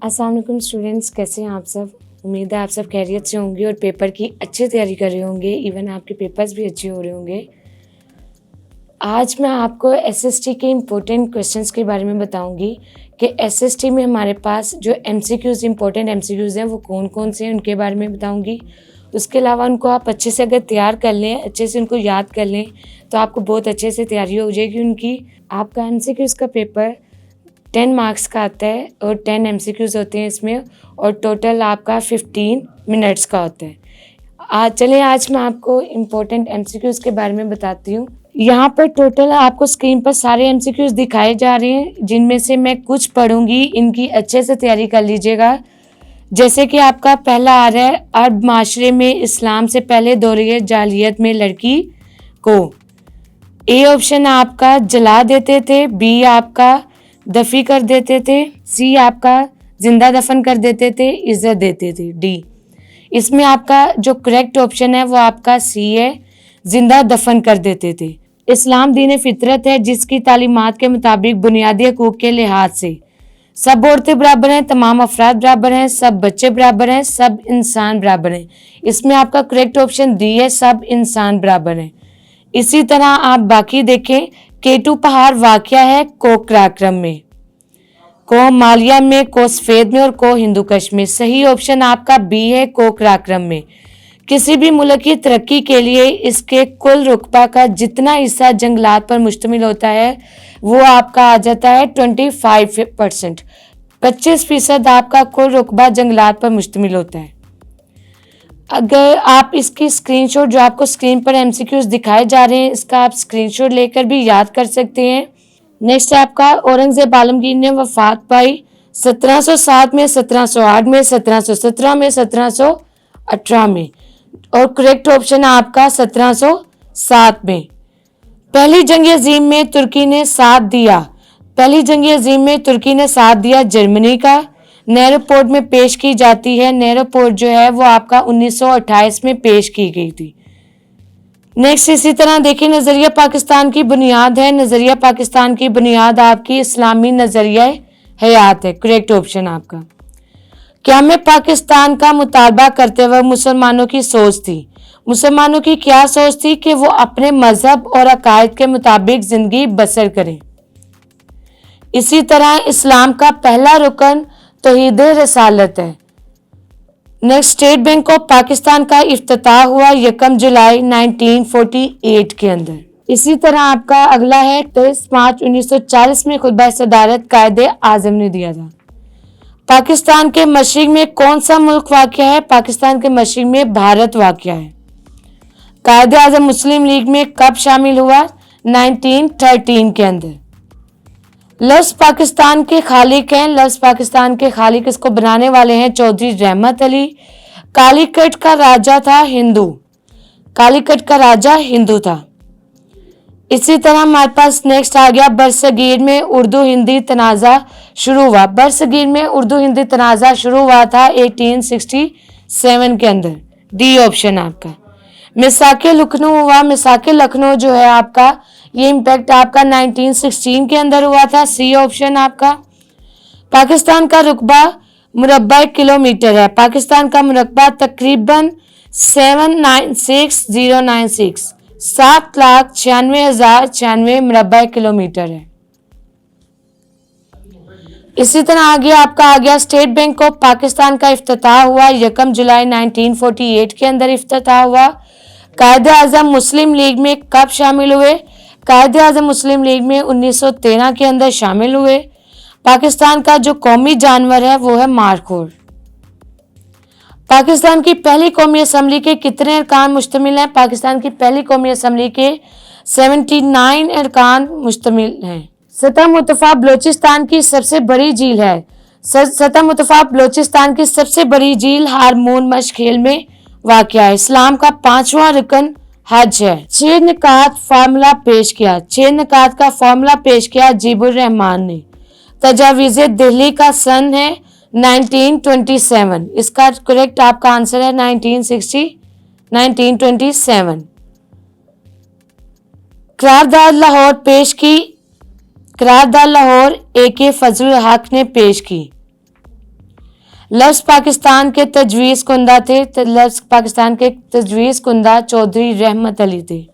अस्सलाम वालेकुम स्टूडेंट्स, कैसे हैं आप सब। उम्मीद है आप सब खैरियत से होंगे और पेपर की अच्छी तैयारी कर रहे होंगे। इवन आपके पेपर्स भी अच्छे हो रहे होंगे। आज मैं आपको एसएसटी के इम्पोर्टेंट क्वेश्चंस के बारे में बताऊंगी कि एसएसटी में हमारे पास जो एमसीक्यूज़ इम्पोर्टेंट एमसीक्यूज़ हैं वो कौन कौन से हैं, उनके बारे में बताऊंगी। उसके अलावा उनको आप अच्छे से अगर तैयार कर लें, अच्छे से उनको याद कर लें, तो आपको बहुत अच्छे से तैयारी हो जाएगी उनकी। आपका एमसीक्यूज़ का पेपर 10 मार्क्स का आता है और 10 एमसीक्यूज़ होते हैं इसमें, और टोटल आपका 15 मिनट्स का होता है। चलिए आज मैं आपको इम्पोर्टेंट एमसीक्यूज़ के बारे में बताती हूँ। यहाँ पर टोटल आपको स्क्रीन पर सारे एमसीक्यूज़ दिखाए जा रहे हैं, जिनमें से मैं कुछ पढ़ूंगी, इनकी अच्छे से तैयारी कर लीजिएगा। जैसे कि आपका पहला आ रहा है, अरब माशरे में इस्लाम से पहले दौरे जाहिलियत में लड़की को ए ऑप्शन आपका जला देते थे, बी आपका दफी कर देते थे, सी आपका जिंदा दफन कर देते थे, इज्जत देते थे, डी। इसमें आपका जो करेक्ट ऑप्शन है वो आपका सी है, जिंदा दफन कर देते थे। इस्लाम दीन फितरत है जिसकी तालीमात के मुताबिक बुनियादी हकूक के लिहाज से सब औरतें बराबर हैं, तमाम अफराद बराबर हैं, सब बच्चे बराबर हैं, सब इंसान बराबर हैं। इसमें आपका करेक्ट ऑप्शन डी है, सब इंसान बराबर हैं। इसी तरह आप बाकी देखें, केटू पहाड़ वाक़या है को कराक्रम में, को मालिया में, को सफेद में और को हिंदुकश में। सही ऑप्शन आपका बी है, को कराक्रम में। किसी भी मुल्क की तरक्की के लिए इसके कुल रुकबा का जितना हिस्सा जंगलात पर मुश्तमिल होता है वो आपका आ जाता है 25%। 25% आपका कुल रुकबा जंगलात पर मुश्तमिल होता है। अगर आप इसकी स्क्रीनशॉट, जो आपको स्क्रीन पर एमसीक्यूज दिखाए जा रहे हैं, इसका आप स्क्रीनशॉट लेकर भी याद कर सकते हैं। नेक्स्ट है आपका, औरंगजेब आलमगीर ने वफात पाई 1707 में, 1708 में, 1717 में, 1718 में, और करेक्ट ऑप्शन है आपका 1707 में। पहली जंग अजीम में तुर्की ने साथ दिया, पहली जंग अजीम में तुर्की ने साथ दिया जर्मनी का। नेहरू पोर्ट में पेश की जाती है। नेहरू पोर्ट जो है वो आपका 1928 में पेश की गई थी। नेक्स्ट इसी तरह देखिए, नजरिया पाकिस्तान की बुनियाद है, नजरिया पाकिस्तान की बुनियाद आपकी इस्लामी नजरिया हयात है, करेक्ट ऑप्शन आपका। क्या में पाकिस्तान का मुतालबा करते वक्त मुसलमानों की सोच थी, मुसलमानों की क्या सोच थी कि वो अपने मजहब और अकायद के मुताबिक जिंदगी बसर करें। इसी तरह इस्लाम का पहला रुकन तौहीद रसालत है। Next, state bank of Pakistan का इफ्तिताह हुआ 1 जुलाई 1948 के अंदर। इसी तरह आपका अगला है, 23 मार्च 1940 में खुतबा सदारत कायदे आजम ने दिया था। पाकिस्तान के मशरिक में कौन सा मुल्क वाक़या है? पाकिस्तान के मशरिक में भारत वाक़या है। कायदे आजम मुस्लिम लीग में कब शामिल हुआ? 1913 के अंदर। लफ्ज पाकिस्तान के खालिक हैं, लफ्ज पाकिस्तान के खालिक इसको बनाने वाले हैं चौधरी रहमत अली। कालीकट का राजा था हिंदू, कालीकट का राजा हिंदू था। इसी तरह हमारे पास नेक्स्ट आ गया, बरसगीर में उर्दू हिंदी तनाज़ा शुरू हुआ। बरसगीर में उर्दू हिंदी तनाज़ा शुरू हुआ था 1867 के अंदर, डी ऑप्शन आपका। मिसाके लखनऊ हुआ, मिसाके लखनऊ जो है आपका, ये इम्पैक्ट आपका 1916 के अंदर हुआ था, सी ऑप्शन आपका। पाकिस्तान का रुकबा मुरब्बा किलोमीटर है, पाकिस्तान का मुरब्बा तकरीबन 7,96,096 7,96,096 मुरब्बा किलोमीटर है। इसी तरह आगे आपका आ गया, स्टेट बैंक ऑफ पाकिस्तान का इफ्तिताह हुआ 1 जुलाई 1948 के अंदर इफ्तिताह हुआ। कायदे आजम मुस्लिम लीग में कब शामिल हुए? कायदे आजम मुस्लिम लीग में 1913 के अंदर शामिल हुए। पाकिस्तान का जो कौमी जानवर है वो है मारखोर। पाकिस्तान की पहली कौमी असम्बली के कितने अरकान मुश्तमिल हैं? पाकिस्तान की पहली कौमी असम्बली के 79 अरकान मुश्तमिल हैं। सतह मुतफ़ा बलोचिस्तान की सबसे बड़ी झील है, सतह मुतफ़ा बलोचिस्तान की सबसे बड़ी झील हारमोन मशखेल में वाक़या है। इस्लाम का 5वां रुकन हज है। 6 निकात फार्मूला पेश किया, 6 निकात का फार्मूला पेश किया जीबुर रहमान ने। तजावीज़ दिल्ली का सन है 1927, इसका करेक्ट आपका आंसर है 1927। करारदाद लाहौर पेश की, करारदाद लाहौर AK फजलुल हक ने पेश की। लफ्ज़ पाकिस्तान के तजवीज़ कुंदा थे, लफ्ज़ पाकिस्तान के तजवीज़ कुंदा चौधरी रहमत अली थे।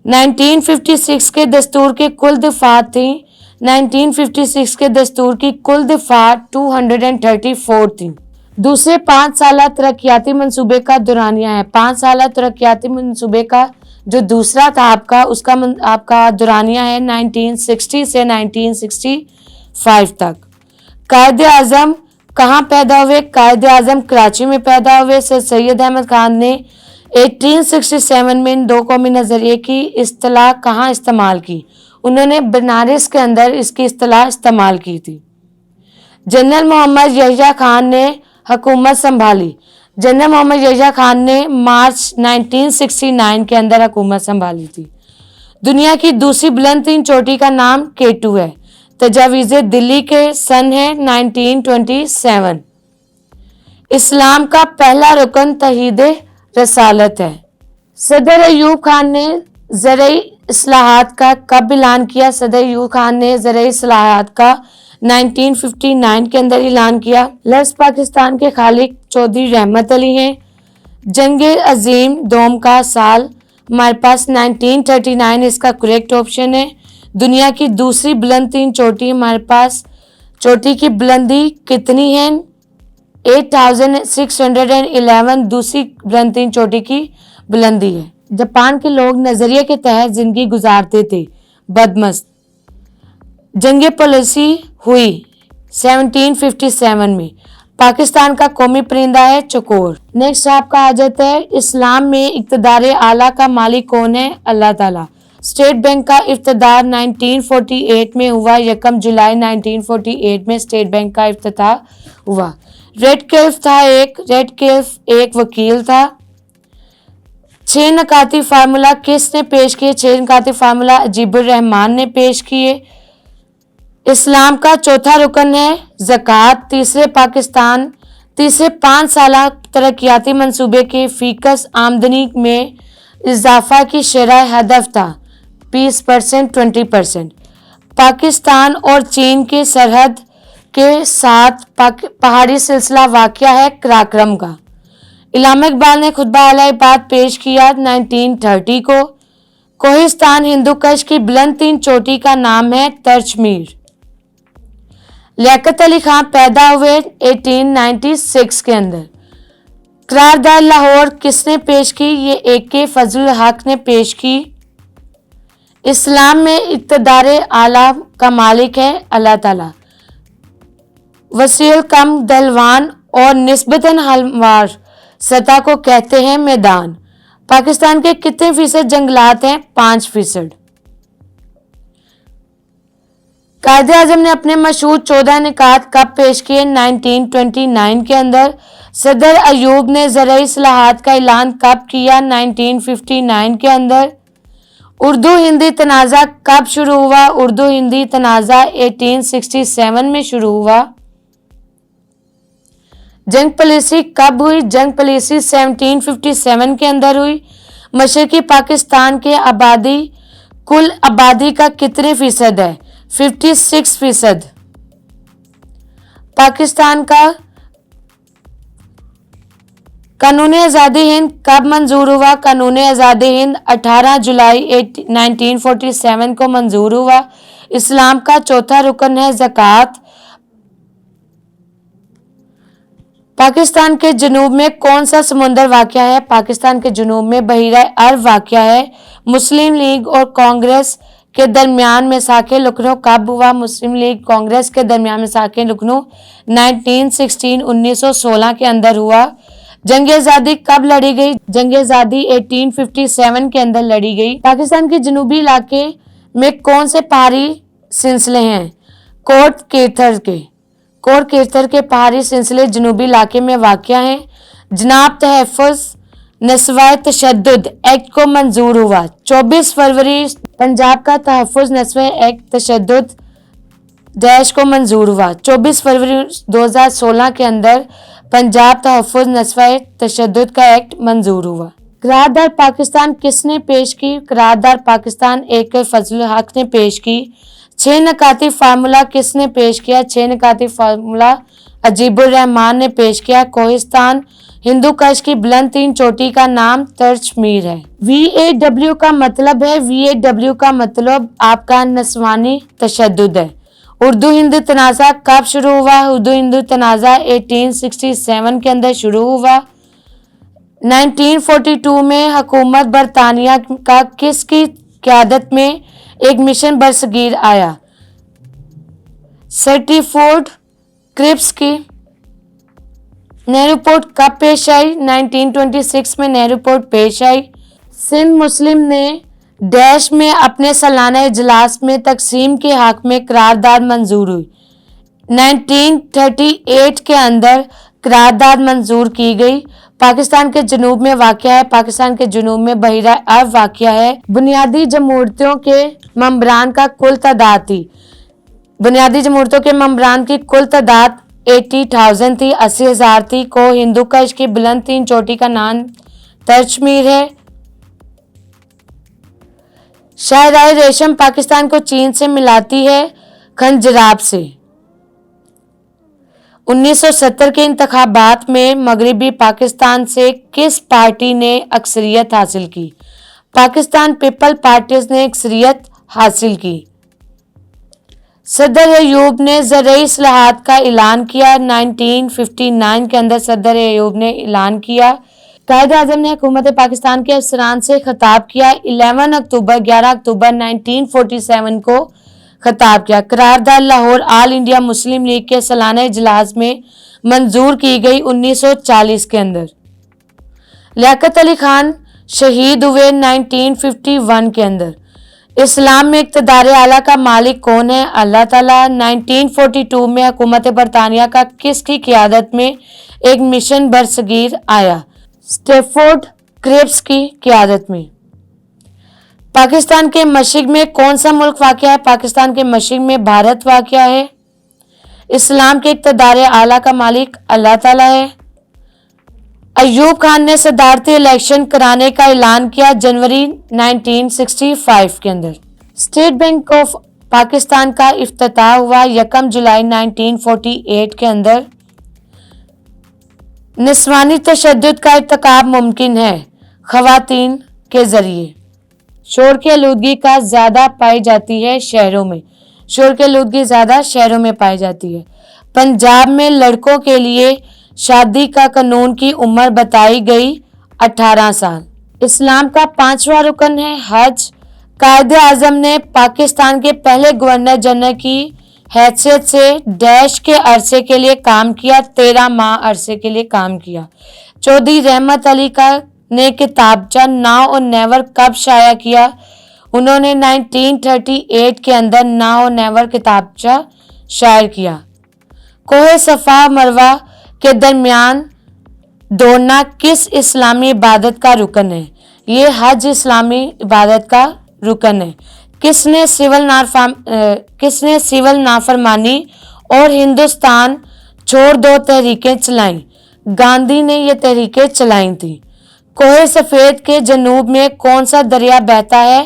1956 के दस्तूर के कुल दफात थी, 1956 के दस्तूर की कुल दफात 234 थी। दूसरे 5 साल तरक्याती मंसूबे का दुरानिया है। 5 साल तरक्याती मंसूबे का जो दूसरा था आपका दुरानिया है 1960 से 1965 तक। कायद आज़म कहाँ पैदा हुए? कायद आज़म कराची में पैदा हुए। सर सैयद अहमद खान ने 1867 में इन दो कौमी नज़रिए की इस्तिलाह कहाँ इस्तेमाल की? उन्होंने बनारस के अंदर इसकी इस्तिलाह इस्तेमाल की थी। जनरल मोहम्मद यहिया खान ने हुकूमत संभाली। जनरल मोहम्मद यहिया खान ने मार्च 1969 के अंदर हुकूमत संभाली थी। दुनिया की दूसरी बुलंद तीन चोटी का नाम K2 है। तजावीज़ दिल्ली के सन है 1927। इस्लाम का पहला रुकन तहीद रसालत है। सदर अयूब खान ने ज़रई इस्लाहात का कब ऐलान किया? सदर अयूब खान ने ज़रई इस्लाहात का 1959 के अंदर ऐलान किया। लफ्ज़ पाकिस्तान के खालिक चौधरी रहमत अली हैं। जंग अजीम दोम का साल हमारे पास 1939 इसका करेक्ट ऑप्शन है। दुनिया की दूसरी बुलंद तीन चोटी हमारे पास चोटी की बुलंदी कितनी है? 8611 दूसरी बुलंद तीन चोटी की बुलंदी है। जापान के लोग नजरिए के तहत जिंदगी गुजारते थे, बदमस्त। जंग पॉलिसी हुई 1757 में। पाकिस्तान का कौमी परिंदा है चकोर। नेक्स्ट आपका आ जाता है इस्लाम में इक़्तिदार आला का मालिक कौन है? अल्लाह ताला। स्टेट बैंक का इफ्तिताह 1948 में हुआ। 1 जुलाई 1948 में स्टेट बैंक का इफ्तिताह हुआ। रेड क्लिफ एक वकील था। 6 नकाती फार्मूला किसने पेश किए? 6 नकाती फार्मूला अजीबुर रहमान ने पेश किए। इस्लाम का चौथा रुकन है ज़कात। तीसरे 5 साल तरक्याती मंसूबे के फीकस आमदनी में इजाफा की शरह हदफ था 20%, 20%। पाकिस्तान और चीन के सरहद के साथ पहाड़ी सिलसिला वाक़या है कराक्रम का। इल्लामा इकबाल ने खुतबा आला इबाद पेश किया 1930 को। कोहिस्तान हिंदुकुश की बुलंद तीन चोटी का नाम है तरचमीर। लियाकत अली खान पैदा हुए 1896 के अंदर। करारदाद लाहौर किसने पेश की? ये AK फजलुल हक ने पेश की। इस्लाम में इक़्तिदार आला का मालिक है अल्लाह ताला। वसील कम दहलवान और निस्बतन हमवार सतह को कहते हैं मैदान। पाकिस्तान के कितने फीसद जंगलात हैं? 5%। कायद आज़म ने अपने मशहूर 14 निकात कब पेश किए? 1929 के अंदर। सदर अयूब ने ज़रई इस्लाहात का ऐलान कब किया? 1959 के अंदर। उर्दू हिंदी तनाज़ा कब शुरू हुआ? उर्दू हिंदी तनाज़ा 1867 में शुरू हुआ। जंग पॉलिसी कब हुई? जंग पॉलिसी 1757 के अंदर हुई। मशरकी पाकिस्तान के कुल आबादी का कितने फीसद है? 56%। पाकिस्तान का कानून आज़ादी हिंद कब मंजूर हुआ? कानून आज़ादी हिंद 18 जुलाई 1947 को मंजूर हुआ। इस्लाम का चौथा रुकन है ज़कात। पाकिस्तान के जनूब में कौन सा समुंदर वाक़या है? पाकिस्तान के जनूब में बहीरा अरब वाक़या है। मुस्लिम लीग और कांग्रेस के दरमियान मिसाके लखनऊ कब हुआ? मुस्लिम लीग कांग्रेस के दरमियान मिसाके लखनऊ 1916 के अंदर हुआ। जंग आज़ादी कब लड़ी गई? जंग आज़ादी 1857 के अंदर लड़ी गई। पाकिस्तान के जनूबी इलाके में कौन से पहाड़ी सिलसिले हैं? कोट केथर के पहाड़ी सिलसिले जनूबी इलाके में वाक़या हैं। जनाब तहफ़्फ़ुज़ नस्वाए तशद्दुद एक्ट को मंजूर हुआ 24 फरवरी। पंजाब का तहफ़्फ़ुज़ नस्वाए एक्ट तशद्दुद डैश को मंजूर हुआ 24 फरवरी 2016 के अंदर। पंजाब तहफ़्फ़ुज़ नस्वाए तशद्दुद का एक्ट मंजूर हुआ। करारदाद पाकिस्तान किसने पेश की? करारदाद पाकिस्तान AK फजलुल हक ने पेश की। 6 नकाती फार्मूला किसने पेश किया? 6 नकाती फार्मूला अजीबुर रहमान ने पेश किया। कोहिस्तान हिंदू कश की बुलंद तीन चोटी का नाम तर्चमीर है। VAW का मतलब है, VAW का मतलब आपका नस्वानी तशद्दुद है। उर्दू हिंदू तनाज़ा कब शुरू हुआ? उर्दू हिंदू तनाज़ा 1867 के अंदर शुरू हुआ। 1942 में हुकूमत बरतानिया का किसकी क़यादत में एक मिशन बरसगीर आया? सर्टिफोर्ड क्रिप्स की। नेहरू रिपोर्ट कब पेश आई? 1926 में नेहरू रिपोर्ट पेश आई। सिंध मुस्लिम ने डैश में अपने सालाना इजलास में तकसीम के हक में करारदाद मंजूर हुई। 1938 के अंदर करारदाद मंजूर की गई। पाकिस्तान के जनूब में वाक़या है। पाकिस्तान के जनूब में बहिरा अरब वाक़या है। बुनियादी जमहूरियतों के मम्बरान का कुल तादाद थी। बुनियादी जमहूरियतों के मम्बरान की कुल तादाद 80,000 थी, 80,000 थी। को हिंदू कश की बुलंद तीन चोटी का नाम तर्चमीर है। शाहराह रेशम पाकिस्तान को चीन से मिलाती है खंजराब से। 1970 के इंतखाबात में मगरबी पाकिस्तान से किस पार्टी ने अक्सरियत हासिल की? पाकिस्तान पीपल पार्टीज ने अक्सरियत हासिल की। सदर अयूब ने ज़रई इस्लाहात का ऐलान किया। 1959 के अंदर सदर अयूब ने ऐलान किया। कायद आज़म ने हुकूमत पाकिस्तान के अफसरान से खिताब किया। 11 अक्टूबर 1947 को खिताब किया। करारदाद Lahore all India Muslim League के सालाना इजलास में मंजूर की गई 1940 के अंदर। लियाकत अली खान शहीद हुए 1951 के अंदर। इस्लाम में इक़्तिदार आला का मालिक कौन है? अल्लाह ताला। 1942 में हुकूमत बरतानिया का किसकी क़यादत में एक मिशन बरसगीर आया? स्टैफोर्ड क्रिप्स की क़यादत में। पाकिस्तान के मशरिक़ में कौन सा मुल्क वाक़या है? पाकिस्तान के मशरिक़ में भारत वाक़या है। इस्लाम के इक़्तिदार आला का मालिक अल्लाह ताला है। अयूब खान ने सदारती इलेक्शन कराने का ऐलान किया जनवरी 1965 के अंदर। स्टेट बैंक ऑफ पाकिस्तान का इफ्तिताह हुआ 1 जुलाई 1948 के अंदर। निस्वानी तशद्दुद का इर्तिकाब मुमकिन है ख़वातीन के ज़रिए। शोर की आलूदगी का ज़्यादा पाई जाती है शहरों में। शोर की आलूदगी ज़्यादा शहरों में पाई जाती है। पंजाब में लड़कों के लिए शादी का कानून की उम्र बताई गई 18 साल। इस्लाम का 5वां रुकन है हज। कायद आज़म ने पाकिस्तान के पहले गवर्नर जनरल की हैसियत से डैश के अरसे के लिए काम किया। 13 माह अरसे के लिए काम किया। चौधरी रहमत अली का ने किताबचा नाउ और नेवर कब शाया किया? उन्होंने 1938 के अंदर नाउ और नेवर किताबचा शायर किया। कोहे सफ़ा मरवा के दरमियान दौड़ना किस इस्लामी इबादत का रुकन है? ये हज इस्लामी इबादत का रुकन है। किसने सिविल नाफरमानी और हिंदुस्तान छोड़ दो तहरीकें चलाईं? गांधी ने ये तहरीकें चलाई थी। कोहे सफ़ेद के जनूब में कौन सा दरिया बहता है?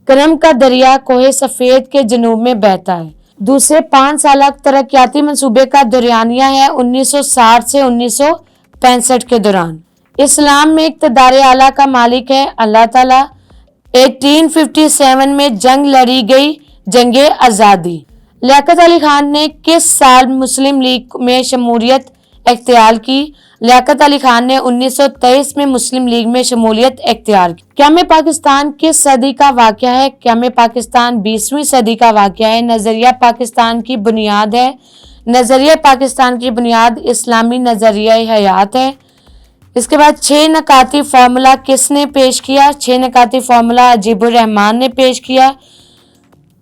करम का दरिया कोहे सफ़ेद के जनूब में बहता है। दूसरे 5 साल तरक्याती मंसूबे का दौरानिया है 1960 से 1965 के दौरान। इस्लाम में इक़्तिदार आला का मालिक है अल्लाह ताला। 1857 में जंग लड़ी गई जंगे आज़ादी। लियाकत अली खान ने किस साल मुस्लिम लीग में शमूलियत इख्तियार की? लियाकत अली खान ने 1923 में मुस्लिम लीग में शमूलियत इख्तियार की। क़याम पाकिस्तान किस सदी का वाक़या है? क़याम पाकिस्तान 20वीं सदी का वाक़या है। नज़रिया पाकिस्तान की बुनियाद है। नज़रिया पाकिस्तान की बुनियाद इस्लामी नज़रिया हयात है। इसके बाद 6 नकाती फार्मूला किसने पेश किया? 6 नकाती फार्मूला अजीबुर रहमान ने पेश किया।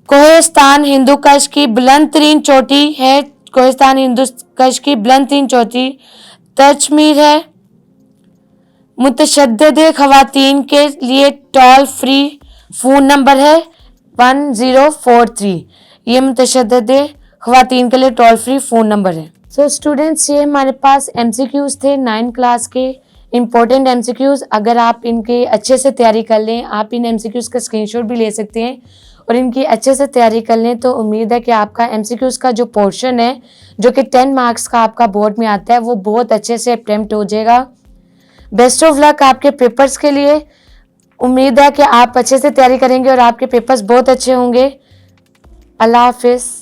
कोहिस्तान हिंदू कश की बुलंद तरीन चोटी है। कोहिस्तान हिंदू कश की बुलंद तरीन चोटी तर्चमीर है। मुतशद्दिद ख़वातीन के लिए टोल फ्री फ़ोन नंबर है 1043। ये मुतशद्दिद ख़वातीन के लिए टोल फ्री फ़ोन नंबर है। सो स्टूडेंट्स, ये हमारे पास MCQs थे 9 क्लास के इम्पोर्टेंट MCQs। अगर आप इनके अच्छे से तैयारी कर लें, आप इन MCQs का स्क्रीनशॉट भी ले सकते हैं اور ان کی اچھے سے تیاری کر لیں تو امید ہے کہ آپ کا MCQs کا جو پورشن ہے جو کہ 10 مارکس کا آپ کا بورڈ میں آتا ہے وہ بہت اچھے سے اٹیمپٹ ہو جائے گا. بیسٹ آف لک آپ کے پیپرز کے لیے. امید ہے کہ آپ اچھے سے تیاری کریں گے اور آپ کے پیپرز بہت اچھے ہوں گے. اللہ حافظ.